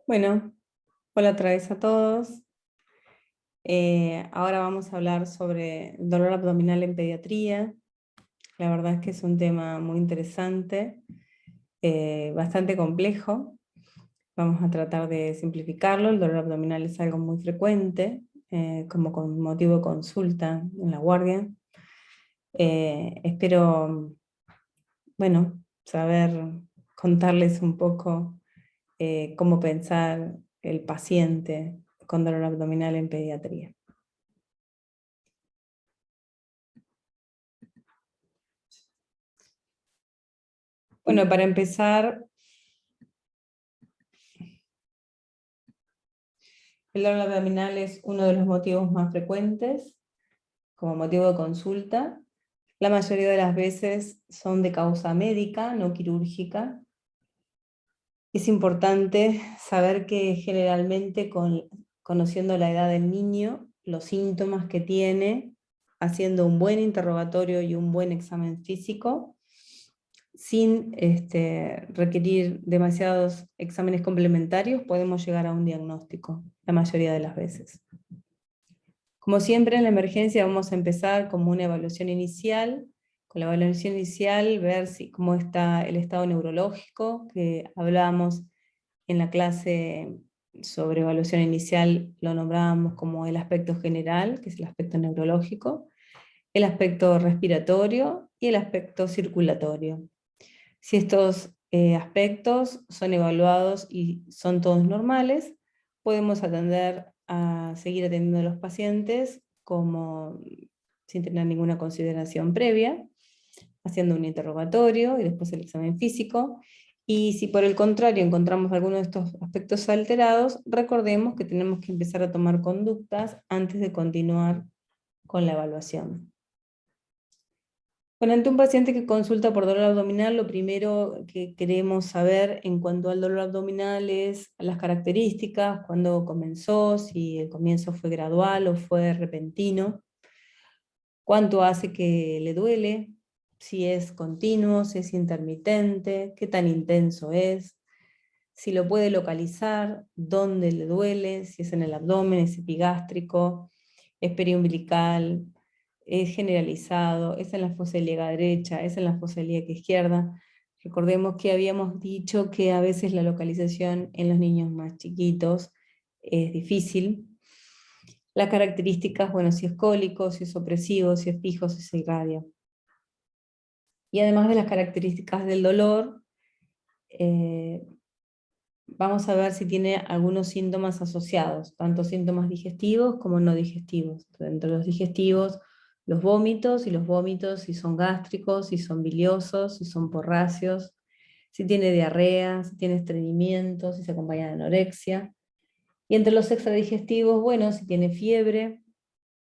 Bueno, hola otra vez a todos. Ahora vamos a hablar sobre el dolor abdominal en pediatría. La verdad es que es un tema muy interesante, bastante complejo. Vamos a tratar de simplificarlo. El dolor abdominal es algo muy frecuente, como con motivo de consulta en la guardia. Espero, bueno, saber contarles un poco cómo pensar el paciente con dolor abdominal en pediatría. Bueno, para empezar, el dolor abdominal es uno de los motivos más frecuentes como motivo de consulta. La mayoría de las veces son de causa médica, no quirúrgica. Es importante saber que generalmente conociendo la edad del niño, los síntomas que tiene, haciendo un buen interrogatorio y un buen examen físico, sin requerir demasiados exámenes complementarios, podemos llegar a un diagnóstico, la mayoría de las veces. Como siempre en la emergencia vamos a empezar como una evaluación inicial. Con la evaluación inicial ver cómo está el estado neurológico, que hablábamos en la clase sobre evaluación inicial, lo nombrábamos como el aspecto general, que es el aspecto neurológico, el aspecto respiratorio y el aspecto circulatorio. Si estos aspectos son evaluados y son todos normales, podemos seguir atendiendo a los pacientes sin tener ninguna consideración previa, haciendo un interrogatorio y después el examen físico. Y si por el contrario encontramos alguno de estos aspectos alterados, recordemos que tenemos que empezar a tomar conductas antes de continuar con la evaluación. Bueno, ante un paciente que consulta por dolor abdominal, lo primero que queremos saber en cuanto al dolor abdominal es las características, cuándo comenzó, si el comienzo fue gradual o fue repentino, cuánto hace que le duele, si es continuo, si es intermitente, qué tan intenso es, si lo puede localizar, dónde le duele, si es en el abdomen, es epigástrico, es periumbilical, es generalizado, es en la fosa ilíaca derecha, es en la fosa ilíaca izquierda. Recordemos que habíamos dicho que a veces la localización en los niños más chiquitos es difícil. Las características, bueno, si es cólico, si es opresivo, si es fijo, si se irradia. Y además de las características del dolor, vamos a ver si tiene algunos síntomas asociados, tanto síntomas digestivos como no digestivos. Entre los digestivos, los vómitos, y los vómitos si son gástricos, si son biliosos, si son porráceos, si tiene diarrea, si tiene estreñimiento, si se acompaña de anorexia. Y entre los extradigestivos, bueno, si tiene fiebre,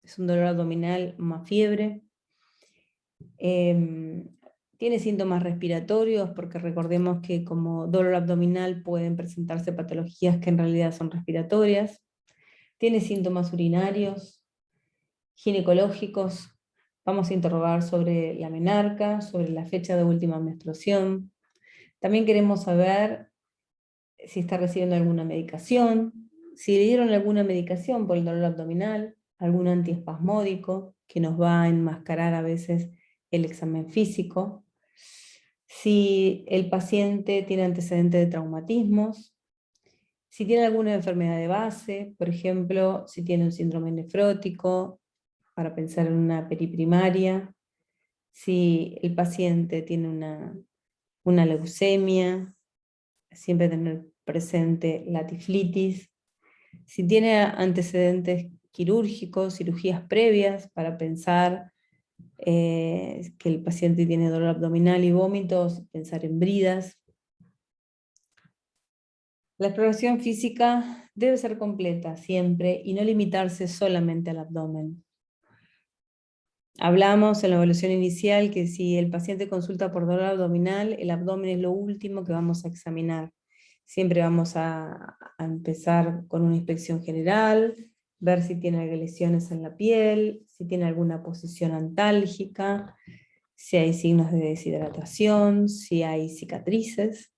es un dolor abdominal más fiebre. Tiene síntomas respiratorios, porque recordemos que como dolor abdominal pueden presentarse patologías que en realidad son respiratorias. Tiene síntomas urinarios, ginecológicos. Vamos a interrogar sobre la menarca, sobre la fecha de última menstruación. También queremos saber si está recibiendo alguna medicación, si le dieron alguna medicación por el dolor abdominal, algún antiespasmódico que nos va a enmascarar a veces el examen físico, si el paciente tiene antecedentes de traumatismos, si tiene alguna enfermedad de base, por ejemplo, si tiene un síndrome nefrótico, para pensar en una periprimaria, si el paciente tiene una leucemia, siempre tener presente la tiflitis, si tiene antecedentes quirúrgicos, cirugías previas, para pensar que el paciente tiene dolor abdominal y vómitos, pensar en bridas. La exploración física debe ser completa siempre y no limitarse solamente al abdomen. Hablamos en la evaluación inicial que si el paciente consulta por dolor abdominal, el abdomen es lo último que vamos a examinar. Siempre vamos a empezar con una inspección general, ver si tiene lesiones en la piel, si tiene alguna posición antálgica, si hay signos de deshidratación, si hay cicatrices.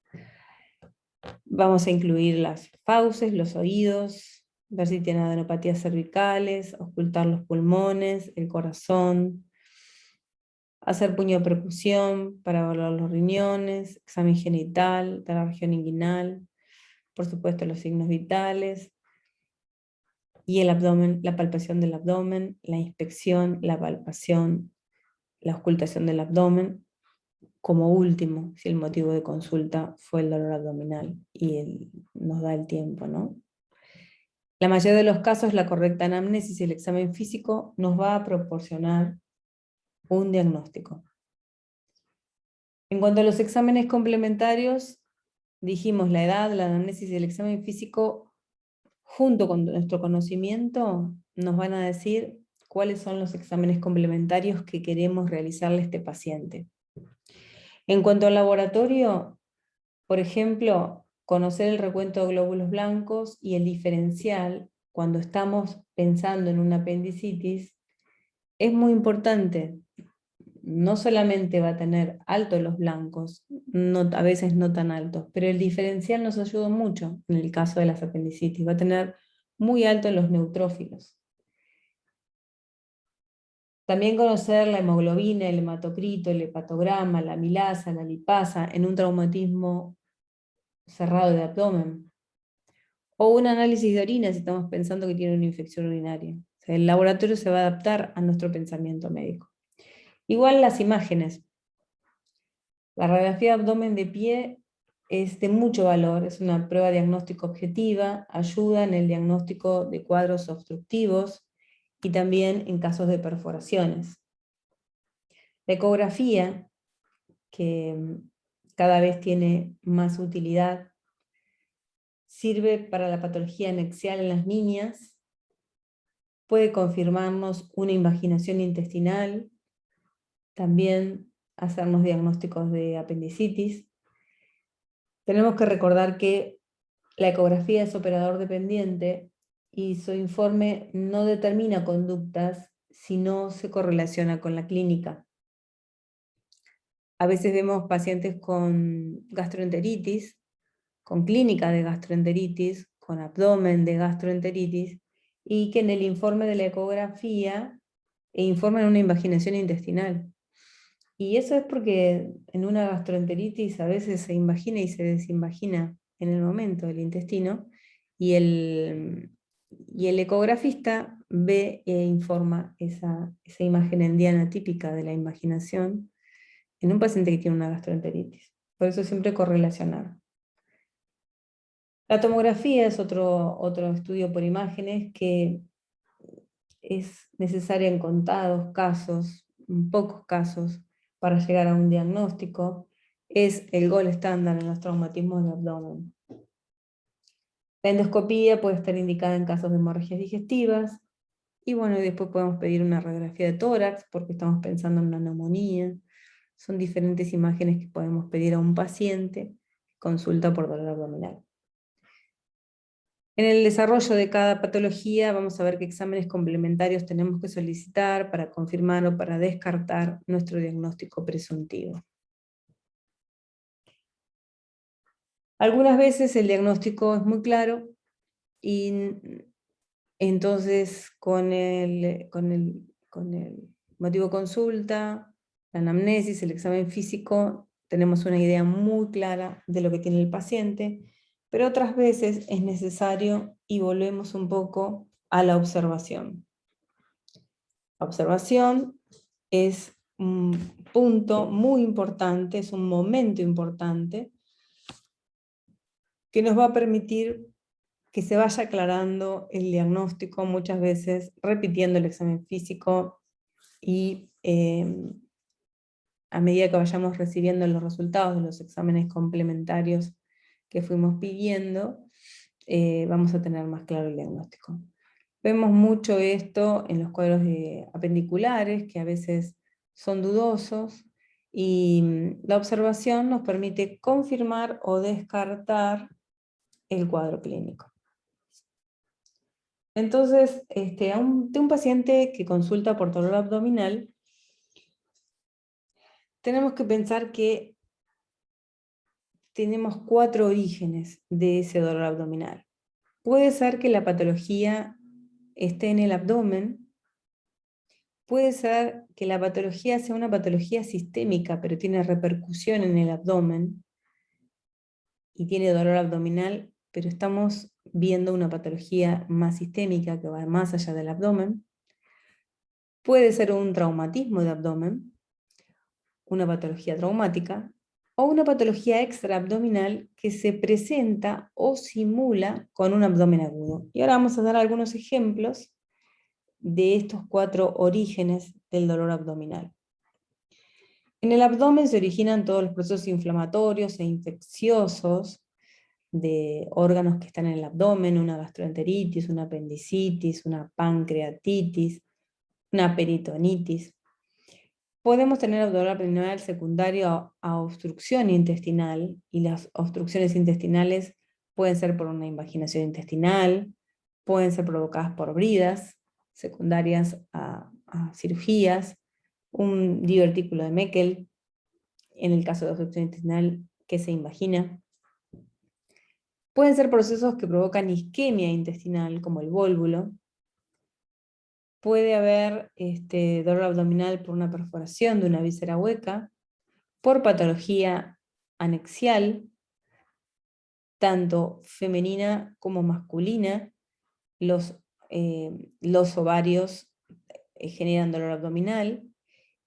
Vamos a incluir las fauces, los oídos, ver si tiene adenopatías cervicales, ocultar los pulmones, el corazón, hacer puño de percusión para evaluar los riñones, examen genital de la región inguinal, por supuesto los signos vitales, y el abdomen, la palpación del abdomen, la inspección, la palpación, la ocultación del abdomen, como último, si el motivo de consulta fue el dolor abdominal y nos da el tiempo, ¿no? La mayoría de los casos, la correcta anamnesis y el examen físico nos va a proporcionar un diagnóstico. En cuanto a los exámenes complementarios, dijimos la edad, la anamnesis y el examen físico, junto con nuestro conocimiento, nos van a decir cuáles son los exámenes complementarios que queremos realizarle a este paciente. En cuanto al laboratorio, por ejemplo, conocer el recuento de glóbulos blancos y el diferencial cuando estamos pensando en una apendicitis es muy importante. No solamente va a tener altos los blancos, a veces no tan altos, pero el diferencial nos ayuda mucho en el caso de las apendicitis. Va a tener muy altos los neutrófilos. También conocer la hemoglobina, el hematocrito, el hepatograma, la amilasa, la lipasa en un traumatismo cerrado de abdomen. O un análisis de orina si estamos pensando que tiene una infección urinaria. O sea, el laboratorio se va a adaptar a nuestro pensamiento médico. Igual las imágenes. La radiografía de abdomen de pie es de mucho valor, es una prueba diagnóstica objetiva, ayuda en el diagnóstico de cuadros obstructivos y también en casos de perforaciones. La ecografía, que cada vez tiene más utilidad, sirve para la patología anexial en las niñas, puede confirmarnos una invaginación intestinal, también hacernos diagnósticos de apendicitis. Tenemos que recordar que la ecografía es operador dependiente y su informe no determina conductas si no se correlaciona con la clínica. A veces vemos pacientes con gastroenteritis, con clínica de gastroenteritis, con abdomen de gastroenteritis, y que en el informe de la ecografía informan una invaginación intestinal. Y eso es porque en una gastroenteritis a veces se invagina y se desinvagina en el momento del intestino, y el ecografista ve e informa esa imagen endiana típica de la invaginación en un paciente que tiene una gastroenteritis. Por eso siempre correlacionar. La tomografía es otro estudio por imágenes que es necesaria en contados casos, en pocos casos, para llegar a un diagnóstico. Es el gold estándar en los traumatismos de abdomen. La endoscopía puede estar indicada en casos de hemorragias digestivas, y bueno, después podemos pedir una radiografía de tórax porque estamos pensando en una neumonía. Son diferentes imágenes que podemos pedir a un paciente que consulta por dolor abdominal. En el desarrollo de cada patología vamos a ver qué exámenes complementarios tenemos que solicitar para confirmar o para descartar nuestro diagnóstico presuntivo. Algunas veces el diagnóstico es muy claro y entonces con el motivo de consulta, la anamnesis, el examen físico, tenemos una idea muy clara de lo que tiene el paciente, pero otras veces es necesario y volvemos un poco a la observación. La observación es un punto muy importante, es un momento importante que nos va a permitir que se vaya aclarando el diagnóstico, muchas veces repitiendo el examen físico, y a medida que vayamos recibiendo los resultados de los exámenes complementarios que fuimos pidiendo, vamos a tener más claro el diagnóstico. Vemos mucho esto en los cuadros apendiculares, que a veces son dudosos, y la observación nos permite confirmar o descartar el cuadro clínico. Entonces, de un paciente que consulta por dolor abdominal, tenemos que pensar que tenemos 4 orígenes de ese dolor abdominal. Puede ser que la patología esté en el abdomen, puede ser que la patología sea una patología sistémica, pero tiene repercusión en el abdomen y tiene dolor abdominal, pero estamos viendo una patología más sistémica que va más allá del abdomen. Puede ser un traumatismo de abdomen, una patología traumática, o una patología extraabdominal que se presenta o simula con un abdomen agudo. Y ahora vamos a dar algunos ejemplos de estos 4 orígenes del dolor abdominal. En el abdomen se originan todos los procesos inflamatorios e infecciosos de órganos que están en el abdomen, una gastroenteritis, una apendicitis, una pancreatitis, una peritonitis. Podemos tener dolor abdominal secundario a obstrucción intestinal, y las obstrucciones intestinales pueden ser por una invaginación intestinal, pueden ser provocadas por bridas secundarias a cirugías, un divertículo de Meckel, en el caso de obstrucción intestinal que se invagina. Pueden ser procesos que provocan isquemia intestinal, como el vólvulo. Puede haber dolor abdominal por una perforación de una víscera hueca, por patología anexial, tanto femenina como masculina. Los ovarios generan dolor abdominal,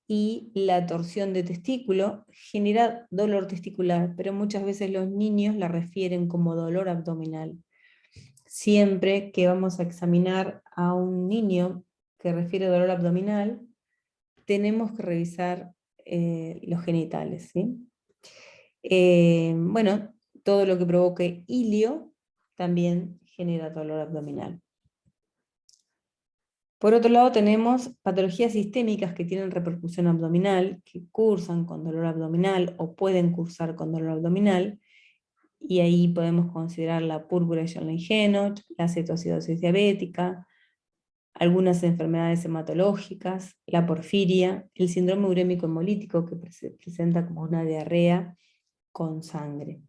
y la torsión de testículo genera dolor testicular, pero muchas veces los niños la refieren como dolor abdominal. Siempre que vamos a examinar a un niño que refiere dolor abdominal, tenemos que revisar los genitales, ¿sí? Bueno, todo lo que provoque ilio también genera dolor abdominal. Por otro lado, tenemos patologías sistémicas que tienen repercusión abdominal, que cursan con dolor abdominal o pueden cursar con dolor abdominal, y ahí podemos considerar la púrpura de Schönlein-Henoch, la cetoacidosis diabética, algunas enfermedades hematológicas, la porfiria, el síndrome urémico hemolítico, que se presenta como una diarrea con sangre.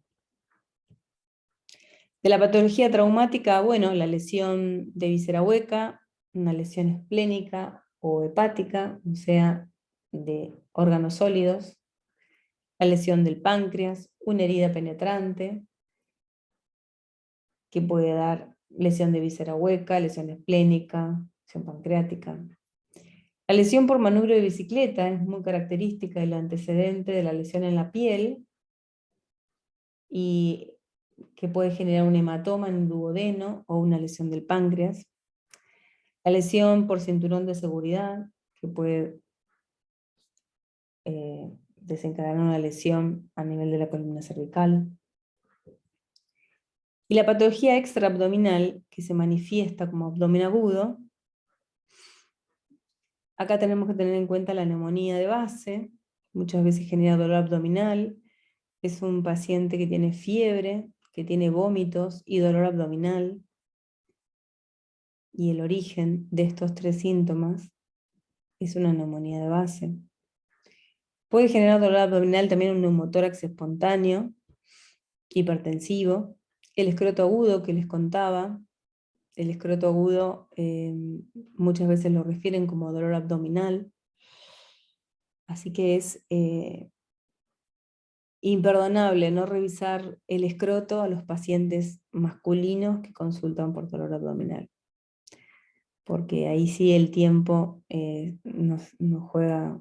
De la patología traumática, bueno, la lesión de víscera hueca, una lesión esplénica o hepática, o sea, de órganos sólidos, la lesión del páncreas, una herida penetrante, que puede dar lesión de víscera hueca, lesión esplénica, lesión pancreática. La lesión por manubrio de bicicleta es muy característica del antecedente de la lesión en la piel, y que puede generar un hematoma en un duodeno o una lesión del páncreas. La lesión por cinturón de seguridad, que puede desencadenar una lesión a nivel de la columna cervical. Y la patología extraabdominal, que se manifiesta como abdomen agudo. Acá tenemos que tener en cuenta la neumonía de base, muchas veces genera dolor abdominal. Es un paciente que tiene fiebre, que tiene vómitos y dolor abdominal. Y el origen de estos 3 síntomas es una neumonía de base. Puede generar dolor abdominal también un neumotórax espontáneo, hipertensivo, el escroto agudo que les contaba. El escroto agudo muchas veces lo refieren como dolor abdominal, así que es imperdonable no revisar el escroto a los pacientes masculinos que consultan por dolor abdominal, porque ahí sí el tiempo nos juega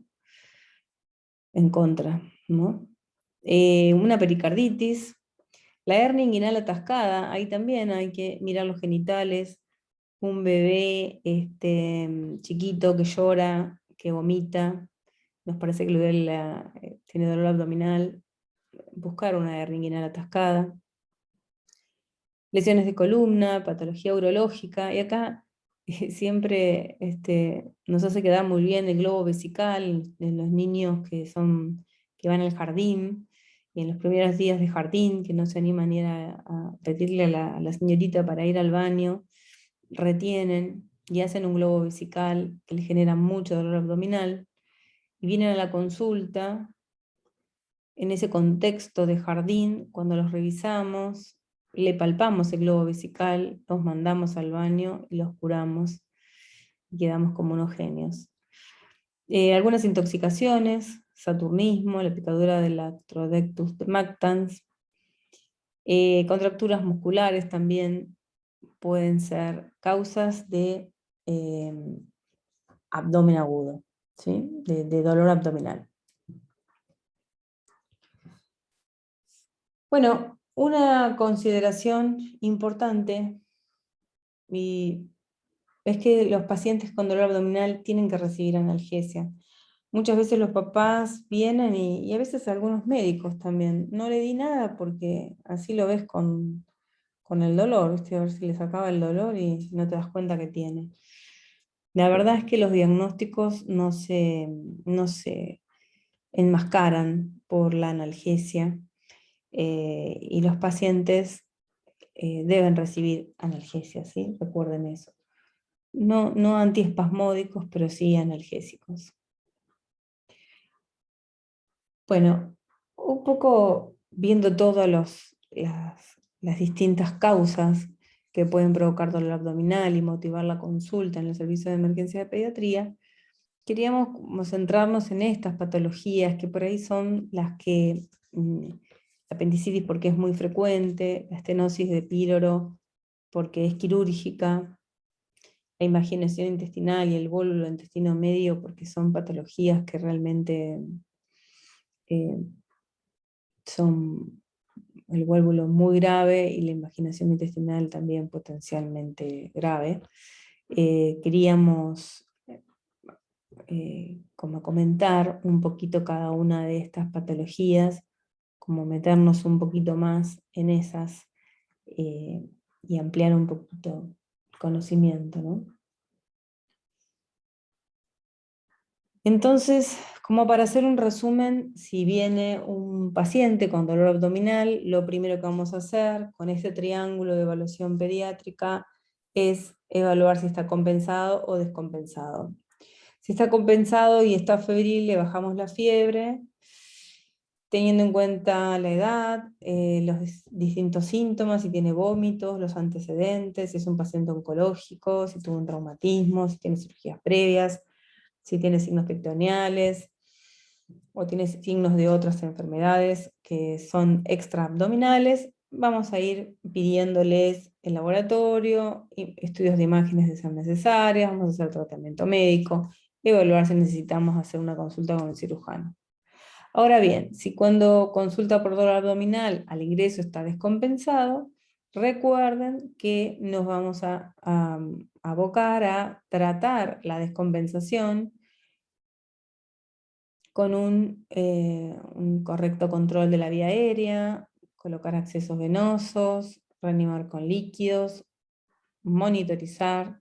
en contra, ¿no? Una pericarditis, la hernia inguinal atascada, ahí también hay que mirar los genitales. Un bebé chiquito que llora, que vomita, nos parece que tiene dolor abdominal, buscar una hernia inguinal atascada. Lesiones de columna, patología urológica, y acá siempre nos hace quedar muy bien el globo vesical en los niños que van al jardín, y en los primeros días de jardín, que no se animan ni a pedirle a la señorita para ir al baño, retienen y hacen un globo vesical que les genera mucho dolor abdominal, y vienen a la consulta en ese contexto de jardín, cuando los revisamos, le palpamos el globo vesical, los mandamos al baño y los curamos, y quedamos como unos genios. Algunas intoxicaciones, saturnismo, la picadura del Actrodectus demactans, contracturas musculares también pueden ser causas de abdomen agudo, ¿sí? de dolor abdominal. Bueno, una consideración importante es que los pacientes con dolor abdominal tienen que recibir analgesia. Muchas veces los papás vienen y a veces algunos médicos también. No le di nada porque así lo ves con el dolor, ¿viste? A ver si le sacaba el dolor y no te das cuenta que tiene. La verdad es que los diagnósticos no se enmascaran por la analgesia y los pacientes deben recibir analgesia, ¿sí? Recuerden eso. No antiespasmódicos, pero sí analgésicos. Bueno, un poco viendo todas las distintas causas que pueden provocar dolor abdominal y motivar la consulta en el servicio de emergencia de pediatría, queríamos como centrarnos en estas patologías que por ahí son las que, la apendicitis porque es muy frecuente, la estenosis de píloro porque es quirúrgica, la imaginación intestinal y el bólulo del intestino medio porque son patologías que realmente eh, son el vuélvulo muy grave y la imaginación intestinal también potencialmente grave. Queríamos como comentar un poquito cada una de estas patologías, como meternos un poquito más en esas y ampliar un poquito el conocimiento, ¿no? Entonces, como para hacer un resumen, si viene un paciente con dolor abdominal, lo primero que vamos a hacer con este triángulo de evaluación pediátrica es evaluar si está compensado o descompensado. Si está compensado y está febril, le bajamos la fiebre, teniendo en cuenta la edad, los distintos síntomas, si tiene vómitos, los antecedentes, si es un paciente oncológico, si tuvo un traumatismo, si tiene cirugías previas, si tiene signos peritoneales o tiene signos de otras enfermedades que son extraabdominales, vamos a ir pidiéndoles el laboratorio, estudios de imágenes de ser necesarias, vamos a hacer tratamiento médico, evaluar si necesitamos hacer una consulta con el cirujano. Ahora bien, si cuando consulta por dolor abdominal al ingreso está descompensado, recuerden que nos vamos a abocar a tratar la descompensación con un correcto control de la vía aérea, colocar accesos venosos, reanimar con líquidos, monitorizar.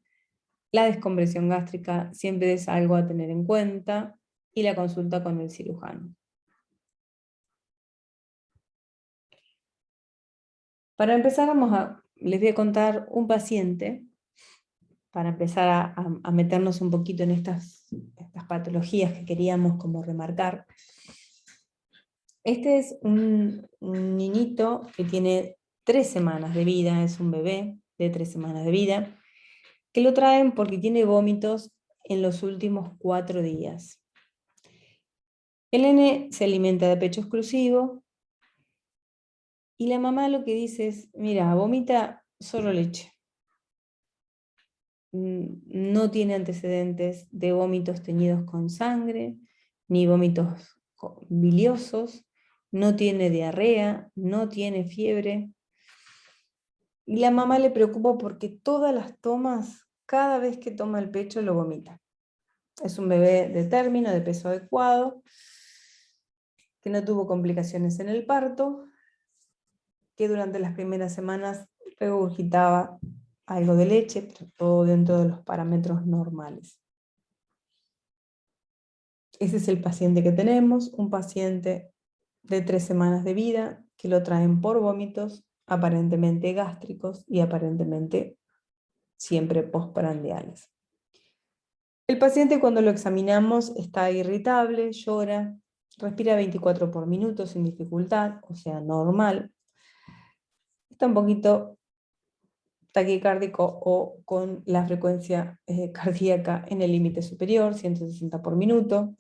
La descompresión gástrica siempre es algo a tener en cuenta y la consulta con el cirujano. Para empezar, les voy a contar un paciente, para empezar a meternos un poquito en estas patologías que queríamos como remarcar. Este es un niñito que tiene 3 semanas de vida, es un bebé de 3 semanas de vida, que lo traen porque tiene vómitos en los últimos 4 días. El nene se alimenta de pecho exclusivo, y la mamá lo que dice es, mira, vomita solo leche. No tiene antecedentes de vómitos teñidos con sangre, ni vómitos biliosos, no tiene diarrea, no tiene fiebre. Y la mamá le preocupa porque todas las tomas, cada vez que toma el pecho lo vomita. Es un bebé de término, de peso adecuado, que no tuvo complicaciones en el parto, que durante las primeras semanas regurgitaba algo de leche, pero todo dentro de los parámetros normales. Ese es el paciente que tenemos, un paciente de 3 semanas de vida, que lo traen por vómitos, aparentemente gástricos y aparentemente siempre postprandiales. El paciente cuando lo examinamos está irritable, llora, Respira 24 por minuto sin dificultad, o sea, normal. Está un poquito taquicárdico o con la frecuencia cardíaca en el límite superior, 160 por minuto.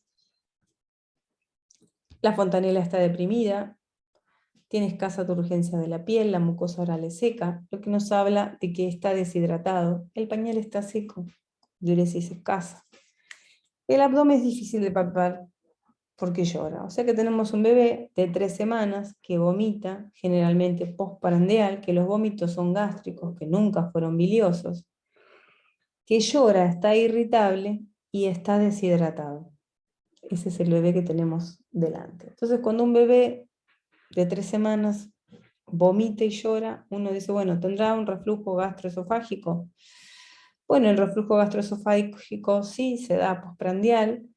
La fontanela está deprimida, tiene escasa turgencia de la piel, la mucosa oral es seca, lo que nos habla de que está deshidratado. El pañal está seco, diuresis escasa. El abdomen es difícil de palpar porque llora. O sea que tenemos un bebé de 3 semanas que vomita, generalmente postprandial, que los vómitos son gástricos, que nunca fueron biliosos, que llora, está irritable y está deshidratado. Ese es el bebé que tenemos delante. Entonces, cuando un bebé de 3 semanas vomita y llora, uno dice, bueno, ¿tendrá un reflujo gastroesofágico? Bueno, el reflujo gastroesofágico sí se da postprandial.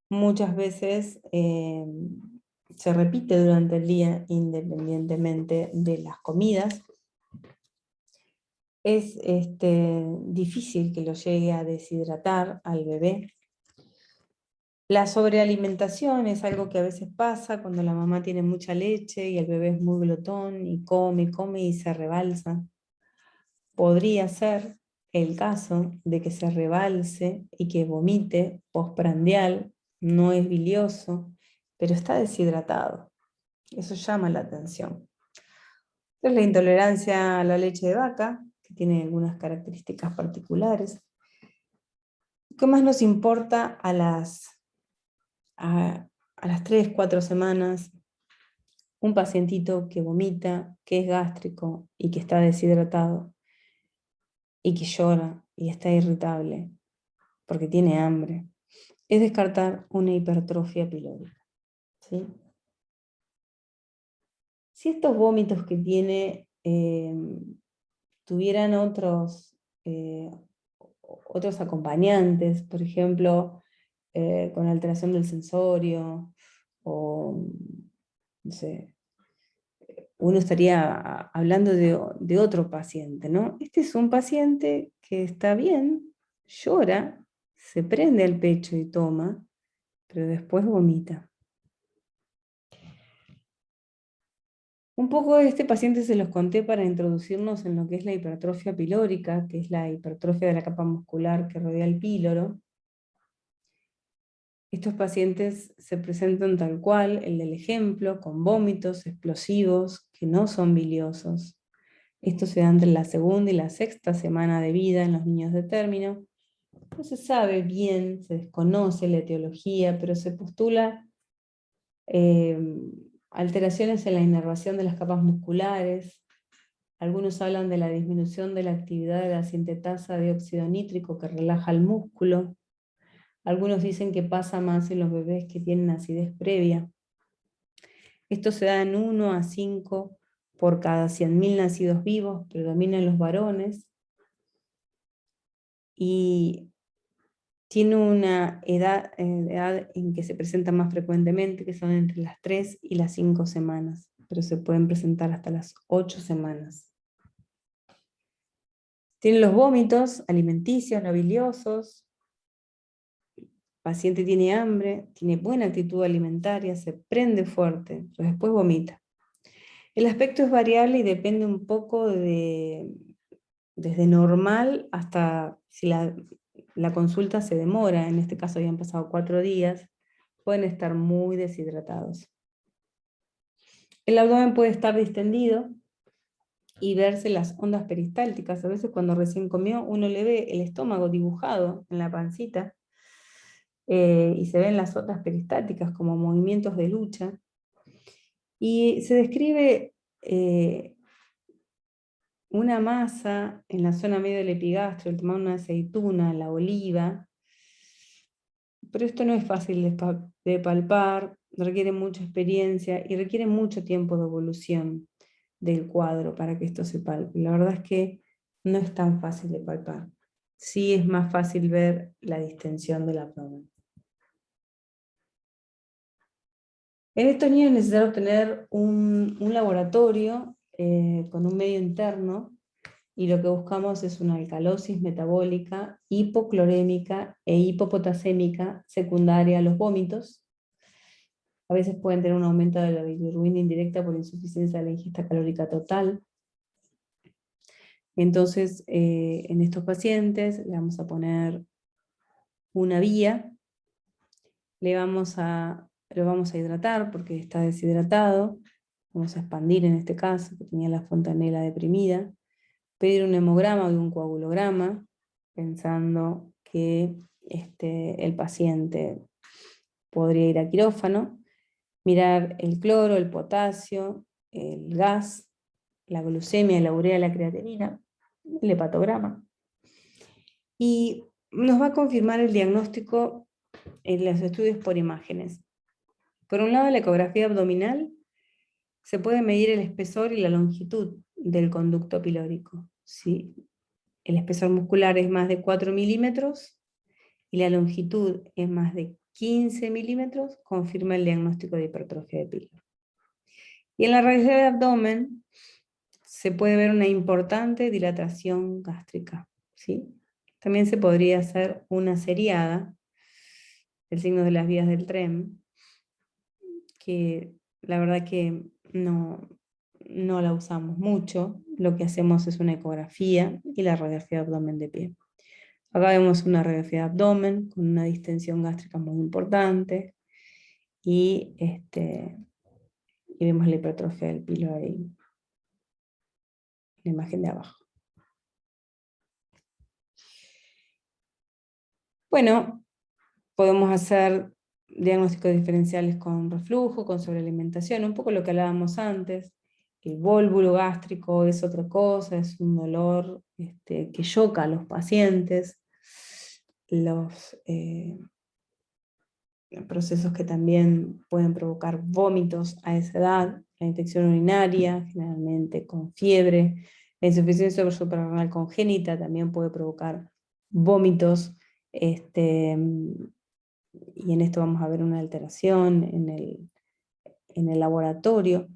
Muchas veces se repite durante el día independientemente de las comidas. Es difícil que lo llegue a deshidratar al bebé. La sobrealimentación es algo que a veces pasa cuando la mamá tiene mucha leche y el bebé es muy glotón y come y se rebalsa. Podría ser el caso de que se rebalse y que vomite postprandial, no es bilioso, pero está deshidratado. Eso llama la atención. Es la intolerancia a la leche de vaca, que tiene algunas características particulares. ¿Qué más nos importa a las 3, 4 semanas? Un pacientito que vomita, que es gástrico y que está deshidratado y que llora y está irritable porque tiene hambre. Es descartar una hipertrofia pilórica, ¿sí? Si estos vómitos que tiene tuvieran otros acompañantes, por ejemplo, con alteración del sensorio, o no sé, uno estaría hablando de otro paciente, ¿no? Este es un paciente que está bien, llora, se prende al pecho y toma, pero después vomita. Un poco de este paciente se los conté para introducirnos en lo que es la hipertrofia pilórica, que es la hipertrofia de la capa muscular que rodea el píloro. Estos pacientes se presentan tal cual, el del ejemplo, con vómitos explosivos que no son biliosos. Esto se da entre la segunda y la sexta semana de vida en los niños de término. No se sabe bien, se desconoce la etiología, pero se postula alteraciones en la inervación de las capas musculares. Algunos hablan de la disminución de la actividad de la sintetasa de óxido nítrico que relaja el músculo. Algunos dicen que pasa más en los bebés que tienen acidez previa. Esto se da en 1 a 5 por cada 100.000 nacidos vivos, predominan los varones, y tiene una edad en que se presenta más frecuentemente, que son entre las 3 y las 5 semanas, pero se pueden presentar hasta las 8 semanas. Tienen los vómitos alimenticios, no biliosos. El paciente tiene hambre, tiene buena actitud alimentaria, se prende fuerte, pero después vomita. El aspecto es variable y depende un poco desde normal hasta si la consulta se demora. En este caso habían pasado 4 días, pueden estar muy deshidratados. El abdomen puede estar distendido y verse las ondas peristálticas. A veces cuando recién comió uno le ve el estómago dibujado en la pancita y se ven las ondas peristálticas como movimientos de lucha. Y se describe una masa en la zona medio del epigastro, el tomar una aceituna, la oliva, pero esto no es fácil de palpar, requiere mucha experiencia y requiere mucho tiempo de evolución del cuadro para que esto se palpe. La verdad es que no es tan fácil de palpar. Sí es más fácil ver la distensión del abdomen. En estos niños es necesario tener un laboratorio con un medio interno, y lo que buscamos es una alcalosis metabólica, hipoclorémica e hipopotasémica secundaria a los vómitos. A veces pueden tener un aumento de la bilirrubina indirecta por insuficiencia de la ingesta calórica total. Entonces, en estos pacientes le vamos a poner una vía, lo vamos a hidratar porque está deshidratado, vamos a expandir en este caso, que tenía la fontanela deprimida, pedir un hemograma y un coagulograma, pensando que el paciente podría ir a quirófano, mirar el cloro, el potasio, el gas, la glucemia, la urea, la creatinina, el hepatograma. Y nos va a confirmar el diagnóstico en los estudios por imágenes. Por un lado, la ecografía abdominal se puede medir el espesor y la longitud del conducto pilórico. Si el espesor muscular es más de 4 milímetros y la longitud es más de 15 milímetros, confirma el diagnóstico de hipertrofia de píloro. Y en la radiografía de abdomen se puede ver una importante dilatación gástrica, ¿sí? También se podría hacer una seriada, el signo de las vías del tren, que la verdad que no la usamos mucho. Lo que hacemos es una ecografía y la radiografía de abdomen de pie. Acá vemos una radiografía de abdomen con una distensión gástrica muy importante y vemos la hipertrofia del píloro ahí, la imagen de abajo. Bueno, podemos hacer diagnósticos diferenciales con reflujo, con sobrealimentación, un poco lo que hablábamos antes. El vólvulo gástrico es otra cosa, es un dolor que choca a los pacientes. Los procesos que también pueden provocar vómitos a esa edad, la infección urinaria, generalmente con fiebre, la insuficiencia suprarrenal congénita también puede provocar vómitos, y en esto vamos a ver una alteración en el laboratorio,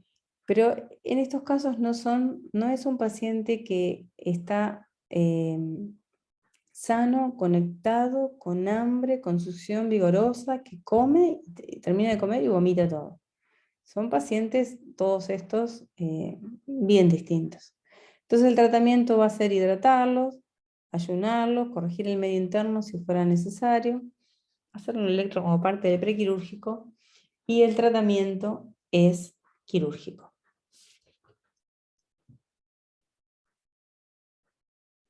pero en estos casos no es un paciente que está sano, conectado, con hambre, con succión vigorosa, que come, termina de comer y vomita todo. Son pacientes, todos estos, bien distintos. Entonces el tratamiento va a ser hidratarlos, ayunarlos, corregir el medio interno si fuera necesario, hacer un electro como parte del prequirúrgico, y el tratamiento es quirúrgico.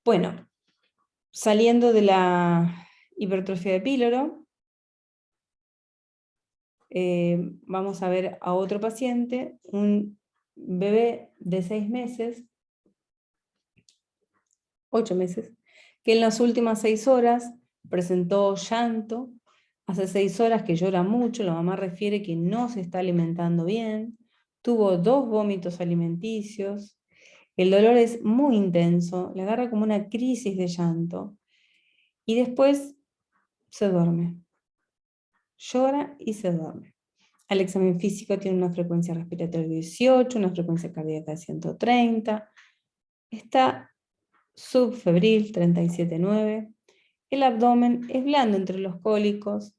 Bueno, saliendo de la hipertrofia de píloro, vamos a ver a otro paciente, un bebé de 6 meses, 8 meses, que en las últimas 6 horas presentó llanto. Hace 6 horas que llora mucho, la mamá refiere que no se está alimentando bien, tuvo 2 vómitos alimenticios, el dolor es muy intenso, le agarra como una crisis de llanto y después se duerme. Llora y se duerme. Al examen físico tiene una frecuencia respiratoria de 18, una frecuencia cardíaca de 130, está subfebril 37,9, el abdomen es blando entre los cólicos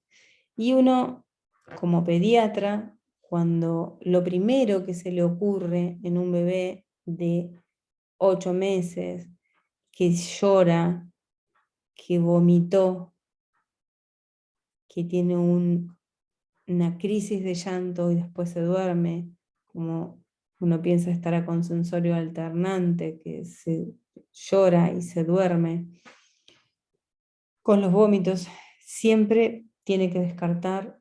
y uno, como pediatra, cuando lo primero que se le ocurre en un bebé de 8 meses, que llora, que vomitó, que tiene una crisis de llanto y después se duerme, como uno piensa estar a consensorio alternante, que se llora y se duerme, con los vómitos, siempre tiene que descartar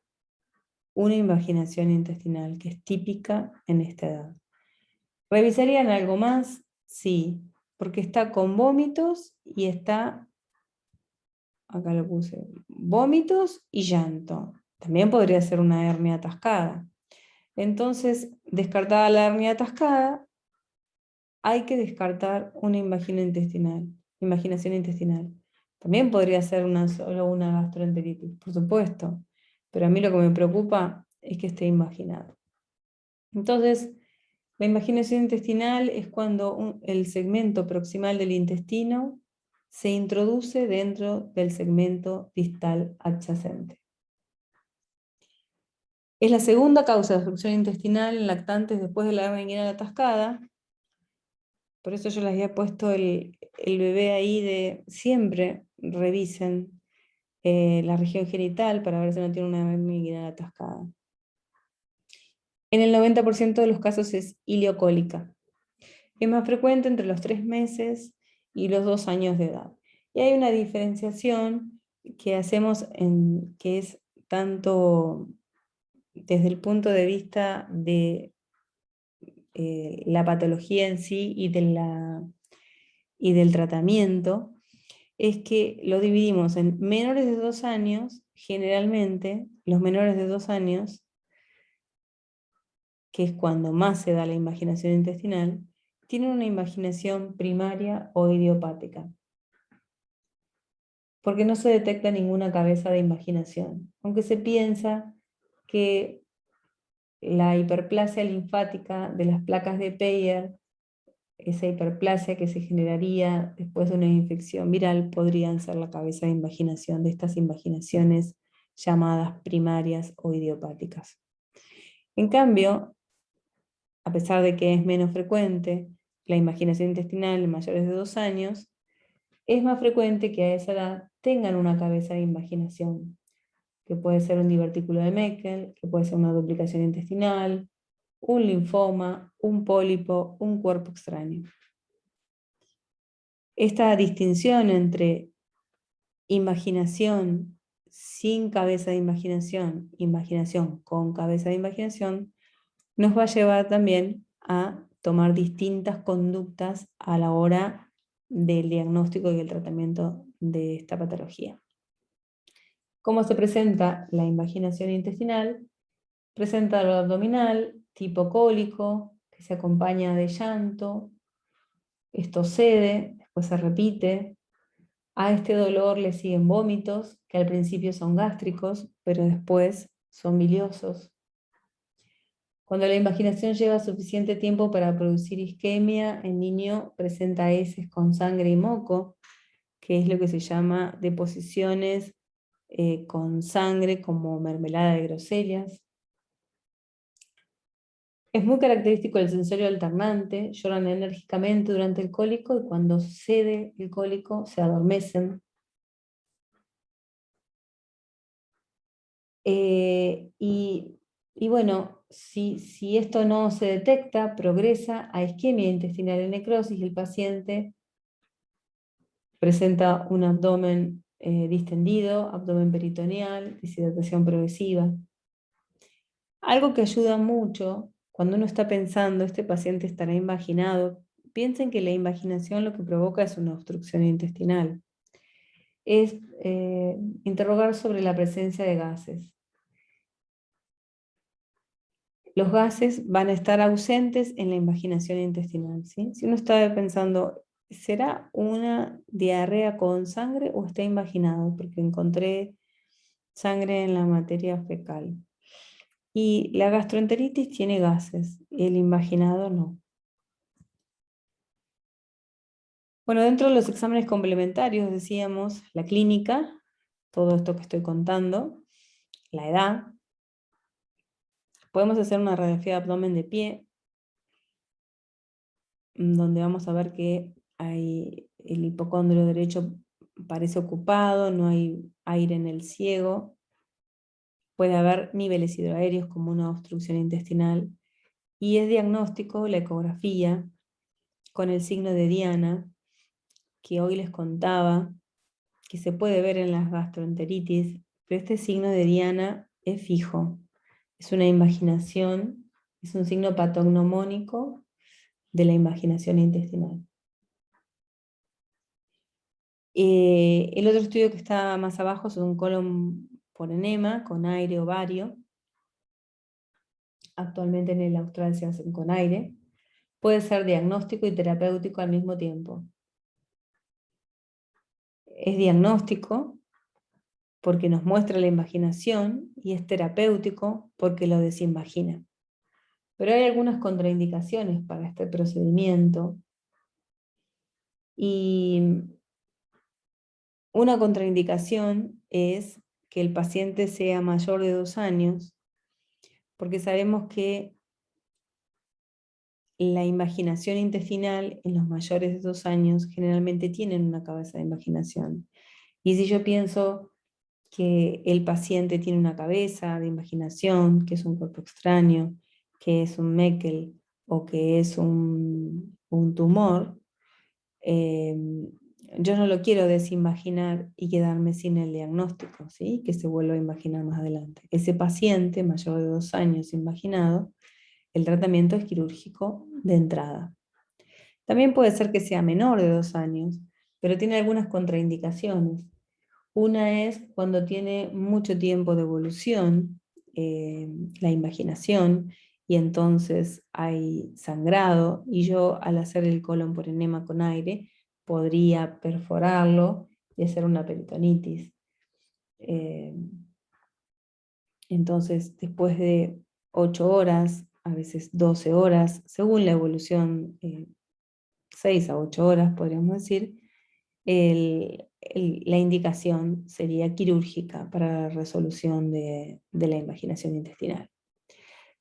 una invaginación intestinal, que es típica en esta edad. ¿Revisarían algo más? Sí, porque está con vómitos y está, acá lo puse, vómitos y llanto. También podría ser una hernia atascada. Entonces, descartada la hernia atascada, hay que descartar una invaginación intestinal. También podría ser solo una gastroenteritis, por supuesto, pero a mí lo que me preocupa es que esté invaginado. Entonces, la invaginación intestinal es cuando el segmento proximal del intestino se introduce dentro del segmento distal adyacente. Es la segunda causa de obstrucción intestinal en lactantes después de la hernia inguinal atascada. Por eso yo les había puesto el bebé ahí de siempre revisen la región genital para ver si no tiene una hernia inguinal atascada. En el 90% de los casos es ileocólica. Es más frecuente entre los 3 meses y los 2 años de edad. Y hay una diferenciación que hacemos que es tanto desde el punto de vista de la patología en sí y del tratamiento, es que lo dividimos en menores de 2 años, generalmente los menores de 2 años, que es cuando más se da la invaginación intestinal, tienen una invaginación primaria o idiopática, porque no se detecta ninguna cabeza de invaginación, aunque se piensa que la hiperplasia linfática de las placas de Peyer, esa hiperplasia que se generaría después de una infección viral, podrían ser la cabeza de invaginación de estas invaginaciones llamadas primarias o idiopáticas. En cambio, a pesar de que es menos frecuente la invaginación intestinal en mayores de 2 años, es más frecuente que a esa edad tengan una cabeza de invaginación, que puede ser un divertículo de Meckel, que puede ser una duplicación intestinal, un linfoma, un pólipo, un cuerpo extraño. Esta distinción entre invaginación sin cabeza de invaginación, invaginación con cabeza de invaginación, nos va a llevar también a tomar distintas conductas a la hora del diagnóstico y el tratamiento de esta patología. ¿Cómo se presenta la invaginación intestinal? Presenta dolor abdominal, tipo cólico, que se acompaña de llanto. Esto cede, después se repite. A este dolor le siguen vómitos, que al principio son gástricos, pero después son biliosos. Cuando la invaginación lleva suficiente tiempo para producir isquemia, el niño presenta heces con sangre y moco, que es lo que se llama deposiciones con sangre como mermelada de groselias. Es muy característico el sensorio alternante, lloran enérgicamente durante el cólico y cuando cede el cólico se adormecen. Y bueno, si esto no se detecta, progresa a isquemia intestinal y necrosis y el paciente presenta un abdomen distendido, abdomen peritoneal, deshidratación progresiva. Algo que ayuda mucho cuando uno está pensando, este paciente estará invaginado, piensen que la invaginación lo que provoca es una obstrucción intestinal. Es interrogar sobre la presencia de gases. Los gases van a estar ausentes en la invaginación intestinal, ¿sí? Si uno está pensando, ¿será una diarrea con sangre o está invaginado? Porque encontré sangre en la materia fecal. Y la gastroenteritis tiene gases, el invaginado no. Bueno, dentro de los exámenes complementarios decíamos la clínica, todo esto que estoy contando, la edad. Podemos hacer una radiografía de abdomen de pie, donde vamos a ver que el hipocondrio derecho parece ocupado, no hay aire en el ciego, puede haber niveles hidroaéreos como una obstrucción intestinal, y es diagnóstico la ecografía con el signo de Diana, que hoy les contaba, que se puede ver en las gastroenteritis, pero este signo de Diana es fijo, es una invaginación, es un signo patognomónico de la invaginación intestinal. El otro estudio que está más abajo es un colon por enema con aire ovario. Actualmente en el austral se hacen con aire. Puede ser diagnóstico y terapéutico al mismo tiempo. Es diagnóstico porque nos muestra la invaginación y es terapéutico porque lo desinvagina. Pero hay algunas contraindicaciones para este procedimiento. Y una contraindicación es que el paciente sea mayor de 2 años, porque sabemos que la imaginación intestinal en los mayores de 2 años generalmente tienen una cabeza de imaginación. Y si yo pienso que el paciente tiene una cabeza de imaginación, que es un cuerpo extraño, que es un Meckel o que es un tumor, eh, yo no lo quiero desimaginar y quedarme sin el diagnóstico, ¿sí? Que se vuelva a imaginar más adelante. Ese paciente mayor de 2 años imaginado, el tratamiento es quirúrgico de entrada. También puede ser que sea menor de 2 años, pero tiene algunas contraindicaciones. Una es cuando tiene mucho tiempo de evolución, la imaginación, y entonces hay sangrado, y yo al hacer el colon por enema con aire, podría perforarlo y hacer una peritonitis. Eh, entonces, después de 8 horas, a veces 12 horas, según la evolución, 6 a 8 horas podríamos decir, la indicación sería quirúrgica para la resolución de la imaginación intestinal.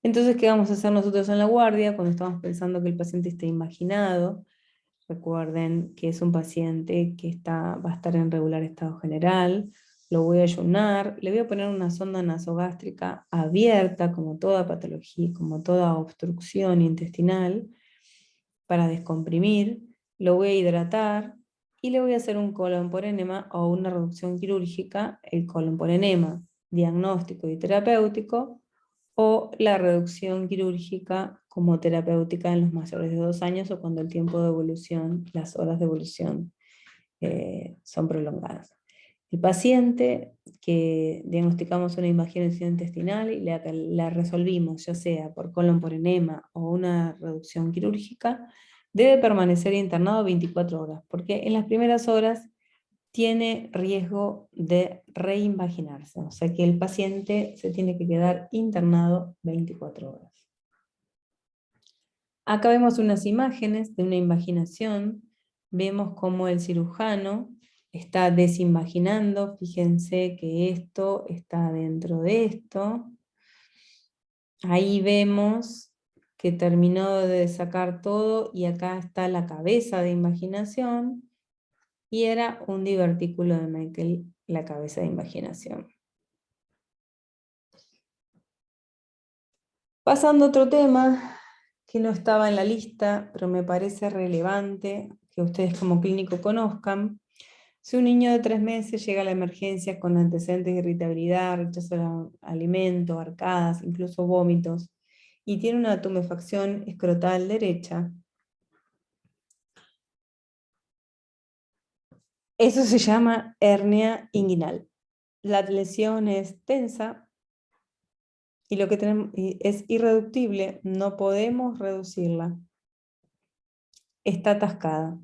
Entonces, ¿qué vamos a hacer nosotros en la guardia cuando estamos pensando que el paciente esté imaginado? Recuerden que es un paciente que va a estar en regular estado general, lo voy a ayunar, le voy a poner una sonda nasogástrica abierta, como toda patología, como toda obstrucción intestinal, para descomprimir, lo voy a hidratar y le voy a hacer un colon por enema o una reducción quirúrgica, el colon por enema, diagnóstico y terapéutico, o la reducción quirúrgica como terapéutica en los mayores de 2 años o cuando el tiempo de evolución, las horas de evolución son prolongadas. El paciente que diagnosticamos una imaginación intestinal y la resolvimos, ya sea por colon por enema o una reducción quirúrgica, debe permanecer internado 24 horas, porque en las primeras horas tiene riesgo de reimaginarse, o sea que el paciente se tiene que quedar internado 24 horas. Acá vemos unas imágenes de una imaginación, vemos cómo el cirujano está desimaginando, fíjense que esto está dentro de esto. Ahí vemos que terminó de sacar todo y acá está la cabeza de imaginación y era un divertículo de Meckel, la cabeza de imaginación. Pasando a otro tema que no estaba en la lista, pero me parece relevante que ustedes como clínico conozcan. Si un niño de 3 meses llega a la emergencia con antecedentes de irritabilidad, rechazo al alimento, arcadas, incluso vómitos, y tiene una tumefacción escrotal derecha, eso se llama hernia inguinal. La lesión es tensa y lo que tenemos es irreductible, no podemos reducirla. Está atascada.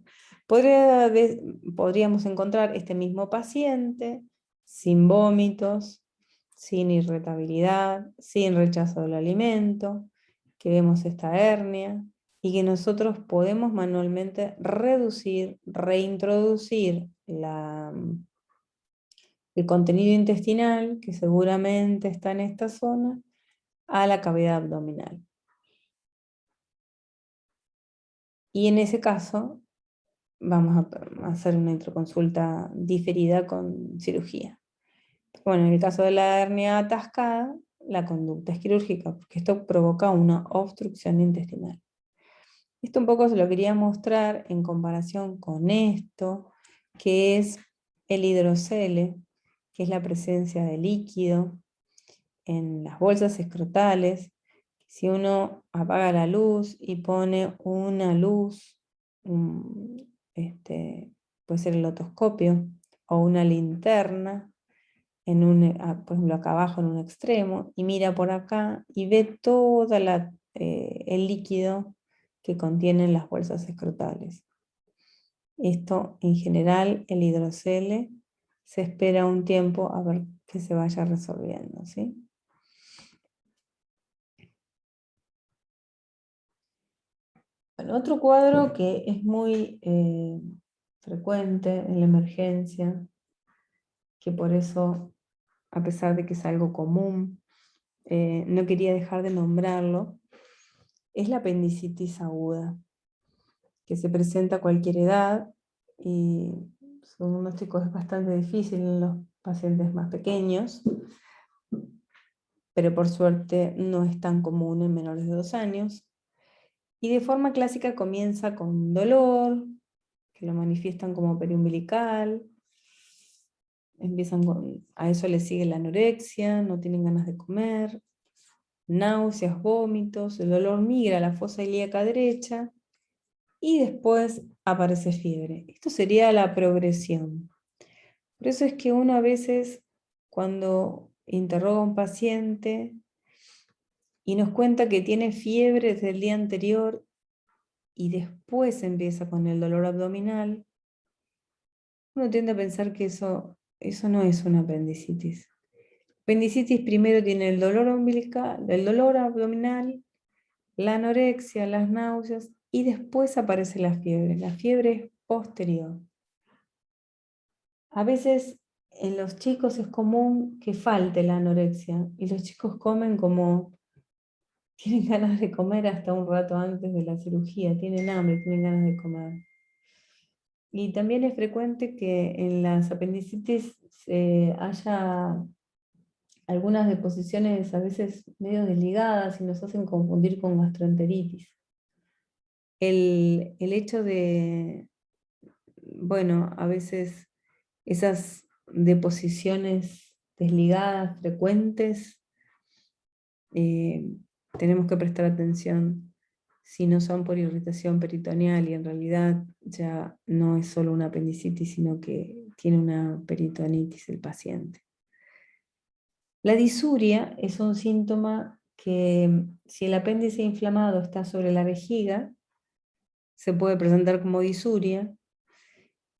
Podríamos encontrar este mismo paciente sin vómitos, sin irritabilidad, sin rechazo del alimento, que vemos esta hernia y que nosotros podemos manualmente reducir, reintroducir el contenido intestinal, que seguramente está en esta zona, a la cavidad abdominal. Y en ese caso, vamos a hacer una intraconsulta diferida con cirugía. Bueno, en el caso de la hernia atascada, la conducta es quirúrgica, porque esto provoca una obstrucción intestinal. Esto un poco se lo quería mostrar en comparación con esto, que es el hidrocele, que es la presencia de líquido en las bolsas escrotales. Si uno apaga la luz y pone una luz, puede ser el otoscopio, o una linterna, por ejemplo acá abajo en un extremo, y mira por acá y ve todo el líquido que contienen las bolsas escrotales. Esto en general, el hidrocele, se espera un tiempo a ver que se vaya resolviendo, ¿sí? Bueno, otro cuadro que es muy frecuente en la emergencia, que por eso, a pesar de que es algo común, no quería dejar de nombrarlo, es la apendicitis aguda, que se presenta a cualquier edad y su diagnóstico es bastante difícil en los pacientes más pequeños, pero por suerte no es tan común en menores de 2 años. Y de forma clásica comienza con dolor, que lo manifiestan como periumbilical, a eso le sigue la anorexia, no tienen ganas de comer, náuseas, vómitos, el dolor migra a la fosa ilíaca derecha y después aparece fiebre. Esto sería la progresión. Por eso es que uno a veces, cuando interroga a un paciente y nos cuenta que tiene fiebre desde el día anterior y después empieza con el dolor abdominal, uno tiende a pensar que eso no es una apendicitis. Apendicitis primero tiene el dolor umbilical, el dolor abdominal, la anorexia, las náuseas y después aparece la fiebre. La fiebre es posterior. A veces en los chicos es común que falte la anorexia y los chicos comen como tienen ganas de comer hasta un rato antes de la cirugía, tienen hambre, tienen ganas de comer. Y también es frecuente que en las apendicitis haya algunas deposiciones a veces medio desligadas y nos hacen confundir con gastroenteritis. El hecho de, bueno, a veces esas deposiciones desligadas frecuentes, eh, tenemos que prestar atención si no son por irritación peritoneal y en realidad ya no es solo una apendicitis, sino que tiene una peritonitis el paciente. La disuria es un síntoma que, si el apéndice inflamado está sobre la vejiga, se puede presentar como disuria,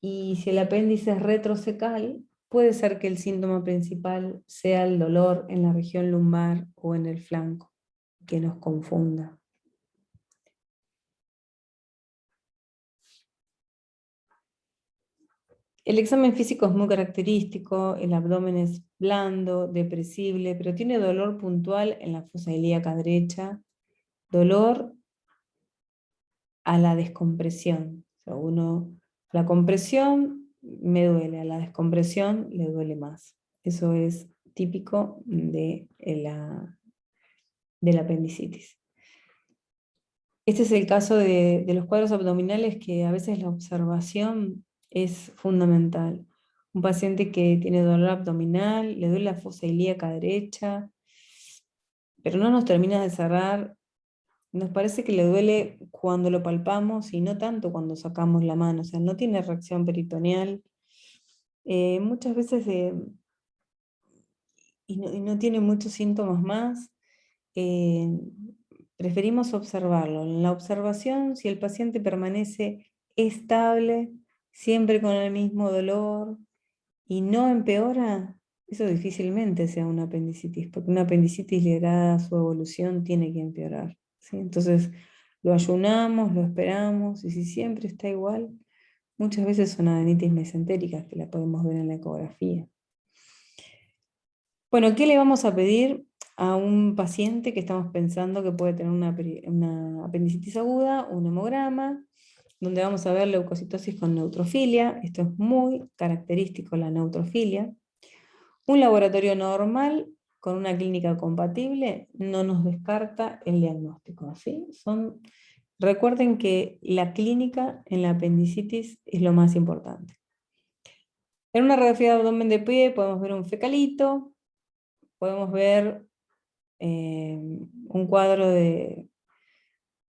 y si el apéndice es retrocecal, puede ser que el síntoma principal sea el dolor en la región lumbar o en el flanco, que nos confunda. El examen físico es muy característico, el abdomen es blando, depresible, pero tiene dolor puntual en la fosa ilíaca derecha, dolor a la descompresión. O sea, la compresión me duele, a la descompresión le duele más. Eso es típico de la apendicitis. Este es el caso de los cuadros abdominales, que a veces la observación es fundamental. Un paciente que tiene dolor abdominal, le duele la fosa ilíaca derecha, pero no nos termina de cerrar. Nos parece que le duele cuando lo palpamos y no tanto cuando sacamos la mano, o sea, no tiene reacción peritoneal. Muchas veces, y no tiene muchos síntomas más, eh, preferimos observarlo. En la observación, si el paciente permanece estable, siempre con el mismo dolor y no empeora, eso difícilmente sea una apendicitis, porque una apendicitis ligada a su evolución tiene que empeorar, ¿sí? Entonces lo ayunamos, lo esperamos, y si siempre está igual, muchas veces son adenitis mesentéricas que la podemos ver en la ecografía. Bueno, ¿qué le vamos a pedir a un paciente que estamos pensando que puede tener una apendicitis aguda? Un hemograma, donde vamos a ver leucocitosis con neutrofilia. Esto es muy característico, la neutrofilia. Un laboratorio normal con una clínica compatible no nos descarta el diagnóstico, ¿sí? Recuerden que la clínica en la apendicitis es lo más importante. En una radiografía de abdomen de pie podemos ver un fecalito, podemos ver un cuadro de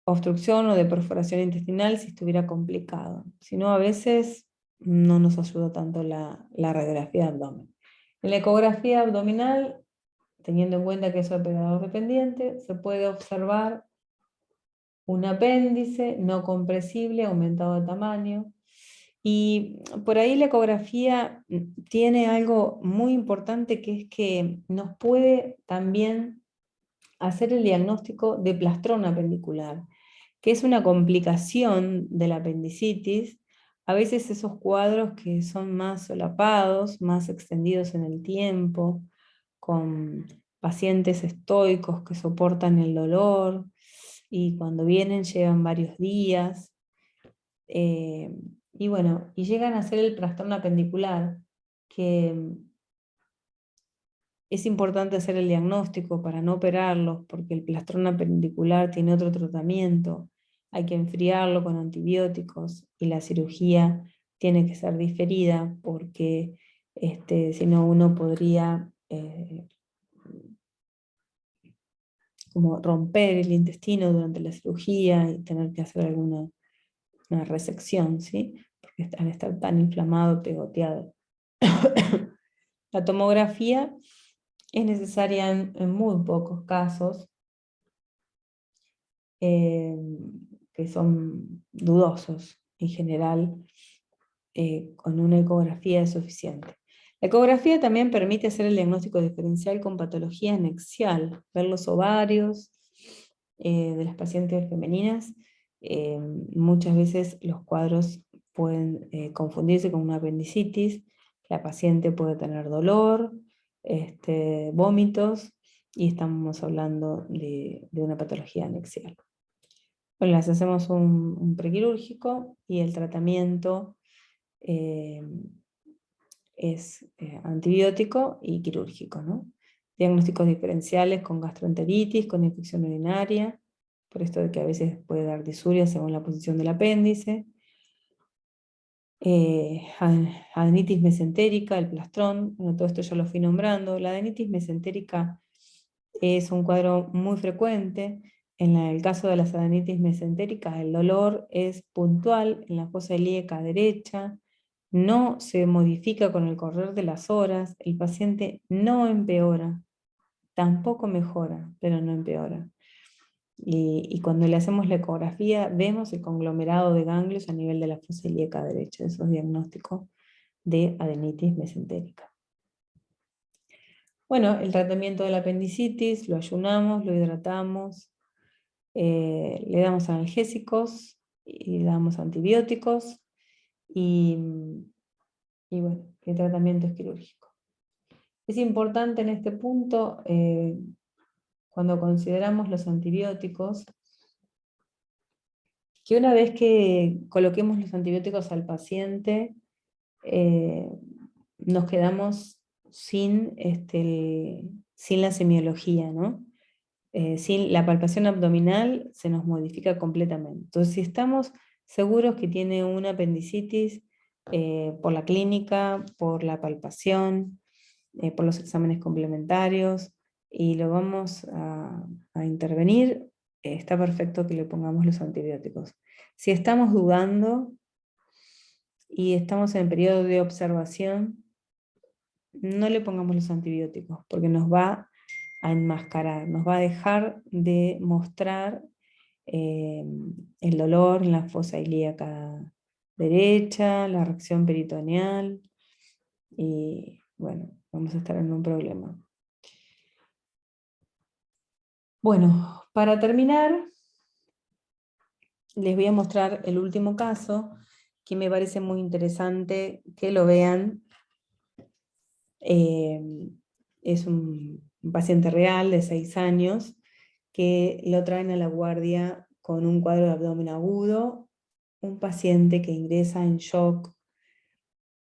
obstrucción o de perforación intestinal si estuviera complicado. Si no, a veces no nos ayuda tanto la radiografía de abdomen. En la ecografía abdominal, teniendo en cuenta que es operador dependiente, se puede observar un apéndice no compresible, aumentado de tamaño. Y por ahí la ecografía tiene algo muy importante, que es que nos puede también hacer el diagnóstico de plastrón apendicular, que es una complicación de la apendicitis. A veces esos cuadros que son más solapados, más extendidos en el tiempo, con pacientes estoicos que soportan el dolor, y cuando vienen llevan varios días, y bueno, y llegan a ser el trastorno apendicular, que es importante hacer el diagnóstico para no operarlos, porque el trastorno apendicular tiene otro tratamiento, hay que enfriarlo con antibióticos, y la cirugía tiene que ser diferida, porque si no uno podría como romper el intestino durante la cirugía y tener que hacer alguna una resección, ¿sí? Porque al estar tan inflamado, pegoteado. La tomografía es necesaria en muy pocos casos, que son dudosos en general. Con una ecografía es suficiente. La ecografía también permite hacer el diagnóstico diferencial con patología anexial, ver los ovarios de las pacientes femeninas. Muchas veces los cuadros pueden confundirse con una apendicitis, la paciente puede tener dolor, vómitos, y estamos hablando de una patología anexial. Bueno, les hacemos un prequirúrgico, y el tratamiento es antibiótico y quirúrgico, ¿no? Diagnósticos diferenciales con gastroenteritis, con infección urinaria, por esto de que a veces puede dar disuria según la posición del apéndice, adenitis mesentérica, el plastrón, bueno, todo esto ya lo fui nombrando. La adenitis mesentérica es un cuadro muy frecuente. En el caso de las adenitis mesentéricas, el dolor es puntual en la fosa ilíaca derecha, no se modifica con el correr de las horas, el paciente no empeora, tampoco mejora, pero no empeora. Y cuando le hacemos la ecografía, vemos el conglomerado de ganglios a nivel de la fosa ilíaca derecha. Eso es diagnóstico de adenitis mesentérica. Bueno, el tratamiento de la apendicitis, lo ayunamos, lo hidratamos, le damos analgésicos y le damos antibióticos, y bueno, el tratamiento es quirúrgico. Es importante en este punto, cuando consideramos los antibióticos, que una vez que coloquemos los antibióticos al paciente, nos quedamos sin la semiología, ¿no? Sin la palpación abdominal se nos modifica completamente. Entonces, si estamos seguros que tiene una apendicitis, por la clínica, por la palpación, por los exámenes complementarios, y lo vamos a intervenir, está perfecto que le pongamos los antibióticos. Si estamos dudando y estamos en periodo de observación, no le pongamos los antibióticos, porque nos va a enmascarar, nos va a dejar de mostrar el dolor en la fosa ilíaca derecha, la reacción peritoneal, y bueno, vamos a estar en un problema. Bueno, para terminar, les voy a mostrar el último caso, que me parece muy interesante que lo vean. Es un paciente real de 6 años, que lo traen a la guardia con un cuadro de abdomen agudo, un paciente que ingresa en shock,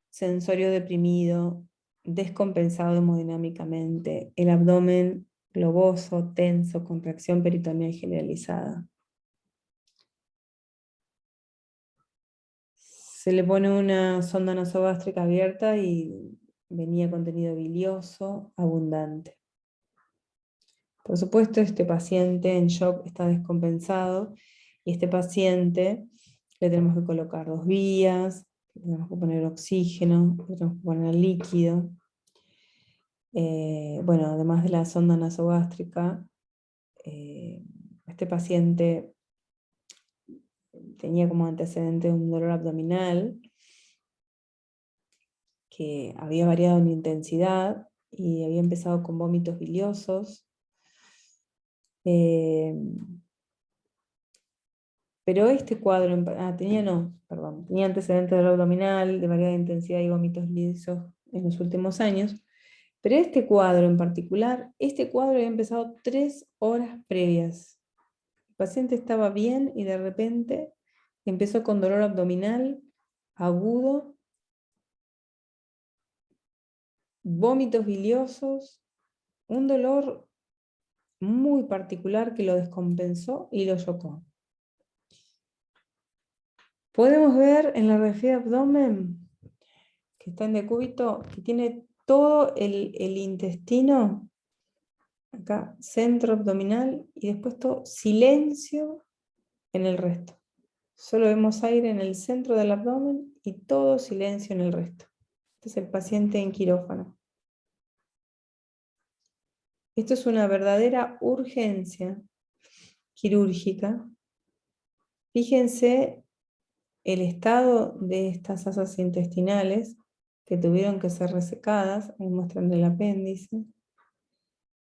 sensorio deprimido, descompensado hemodinámicamente, el abdomen globoso, tenso, con reacción peritoneal generalizada. Se le pone una sonda nasogástrica abierta y venía contenido bilioso abundante. Por supuesto, este paciente en shock está descompensado, y este paciente le tenemos que colocar 2 vías, le tenemos que poner oxígeno, le tenemos que poner líquido. Bueno, además de la sonda nasogástrica, este paciente tenía como antecedente un dolor abdominal que había variado en intensidad y había empezado con vómitos biliosos. Pero este cuadro, tenía antecedentes de dolor abdominal, de variada intensidad y vómitos lisos en los últimos años, Pero este cuadro en particular, este cuadro había empezado 3 horas previas. El paciente estaba bien y de repente empezó con dolor abdominal agudo, vómitos biliosos, un dolor muy particular que lo descompensó y lo chocó. Podemos ver en la radiografía de abdomen, que está en decúbito, que tiene todo el intestino, acá, centro abdominal, y después todo silencio en el resto. Solo vemos aire en el centro del abdomen y todo silencio en el resto. Este es el paciente en quirófano. Esto es una verdadera urgencia quirúrgica. Fíjense el estado de estas asas intestinales que tuvieron que ser resecadas. Ahí muestran el apéndice.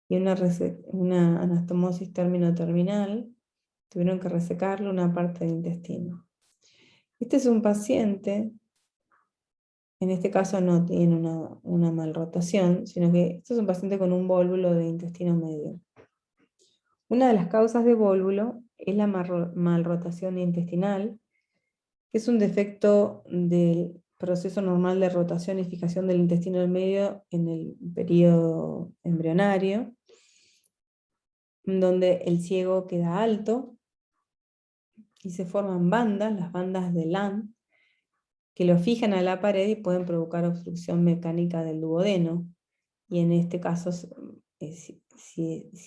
Y una anastomosis término-terminal. Tuvieron que resecarle una parte del intestino. Este es un paciente, en este caso no tiene una malrotación, sino que este es un paciente con un vólvulo de intestino medio. Una de las causas de vólvulo es la malrotación intestinal, que es un defecto del proceso normal de rotación y fijación del intestino del medio en el periodo embrionario, donde el ciego queda alto y se forman bandas, las bandas de Lamm, que lo fijan a la pared y pueden provocar obstrucción mecánica del duodeno. Y en este caso, si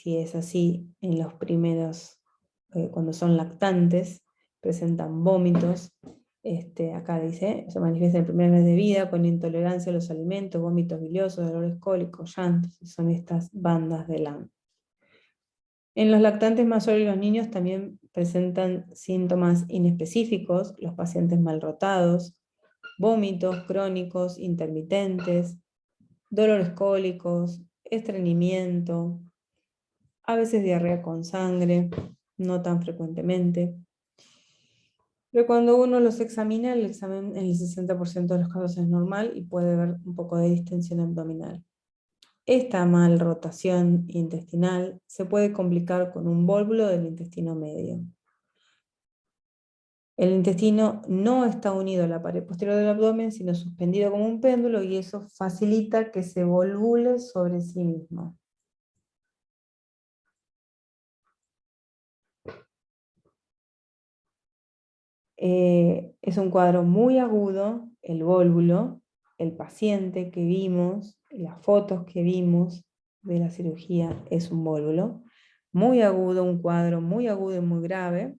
es así, en los primeros, cuando son lactantes, presentan vómitos. Acá dice, se manifiesta en el primer mes de vida con intolerancia a los alimentos, vómitos biliosos, dolores cólicos, llantos, son estas bandas de Lamm. En los lactantes mayores y los niños también presentan síntomas inespecíficos, los pacientes malrotados, vómitos crónicos, intermitentes, dolores cólicos, estreñimiento, a veces diarrea con sangre, no tan frecuentemente. Pero cuando uno los examina, el examen en el 60% de los casos es normal y puede haber un poco de distensión abdominal. Esta malrotación intestinal se puede complicar con un vólvulo del intestino medio. El intestino no está unido a la pared posterior del abdomen, sino suspendido como un péndulo, y eso facilita que se volvule sobre sí mismo. Es un cuadro muy agudo, el vólvulo, el paciente que vimos, las fotos que vimos de la cirugía es un vólvulo, muy agudo, un cuadro muy agudo y muy grave.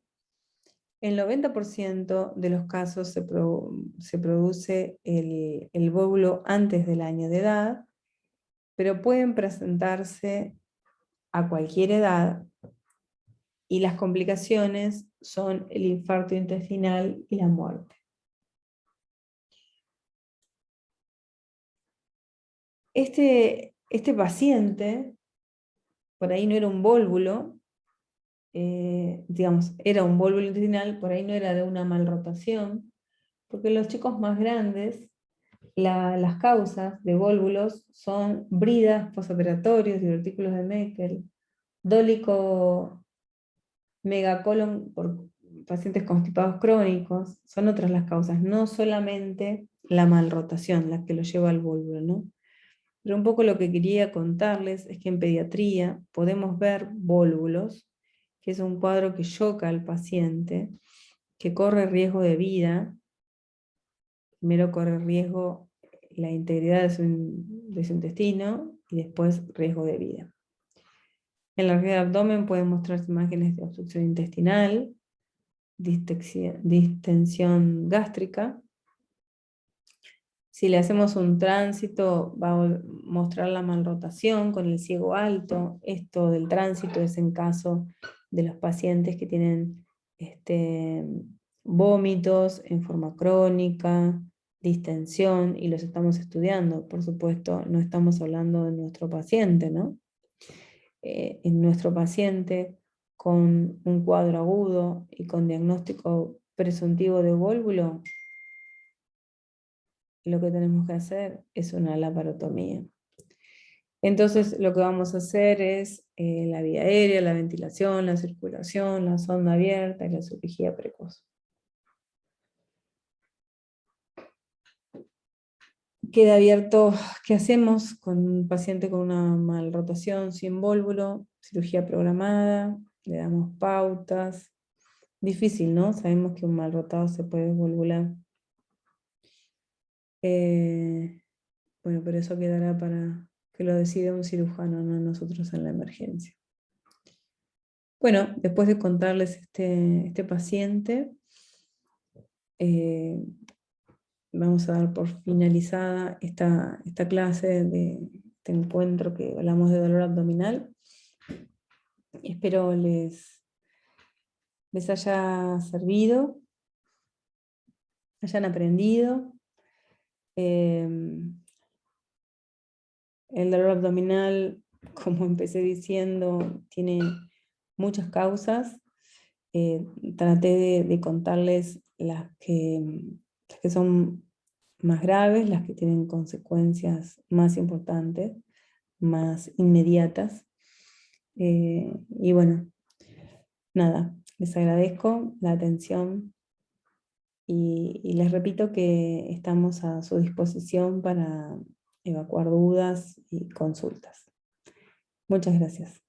En el 90% de los casos se produce el vólvulo antes del año de edad, pero pueden presentarse a cualquier edad, y las complicaciones son el infarto intestinal y la muerte. Este paciente, por ahí no era un vólvulo, digamos, era un vólvulo intestinal, por ahí no era de una malrotación, porque los chicos más grandes, las causas de vólvulos son bridas posoperatorios, divertículos de Meckel, dólico megacolon por pacientes constipados crónicos, son otras las causas, no solamente la malrotación la que lo lleva al vólvulo, ¿no? Pero un poco lo que quería contarles es que en pediatría podemos ver vólvulos, que es un cuadro que choca al paciente, que corre riesgo de vida. Primero corre riesgo la integridad de su intestino y después riesgo de vida. En la radiografía de abdomen pueden mostrarse imágenes de obstrucción intestinal, distensión gástrica. Si le hacemos un tránsito, va a mostrar la malrotación con el ciego alto. Esto del tránsito es en caso de los pacientes que tienen vómitos en forma crónica, distensión, y los estamos estudiando. Por supuesto, no estamos hablando de nuestro paciente, ¿no? En nuestro paciente con un cuadro agudo y con diagnóstico presuntivo de vólvulo, lo que tenemos que hacer es una laparotomía. Entonces lo que vamos a hacer es la vía aérea, la ventilación, la circulación, la sonda abierta y la cirugía precoz. Queda abierto qué hacemos con un paciente con una malrotación sin válvulo, cirugía programada, le damos pautas. Difícil, ¿no? Sabemos que un mal rotado se puede valvular. Bueno, pero eso quedará para que lo decida un cirujano, no nosotros en la emergencia. Bueno, después de contarles este paciente, vamos a dar por finalizada esta clase de este encuentro que hablamos de dolor abdominal. Espero les haya servido, hayan aprendido. El dolor abdominal, como empecé diciendo, tiene muchas causas. Traté de contarles las que son más graves, las que tienen consecuencias más importantes, más inmediatas. Y bueno, nada, les agradezco la atención y les repito que estamos a su disposición para evacuar dudas y consultas. Muchas gracias.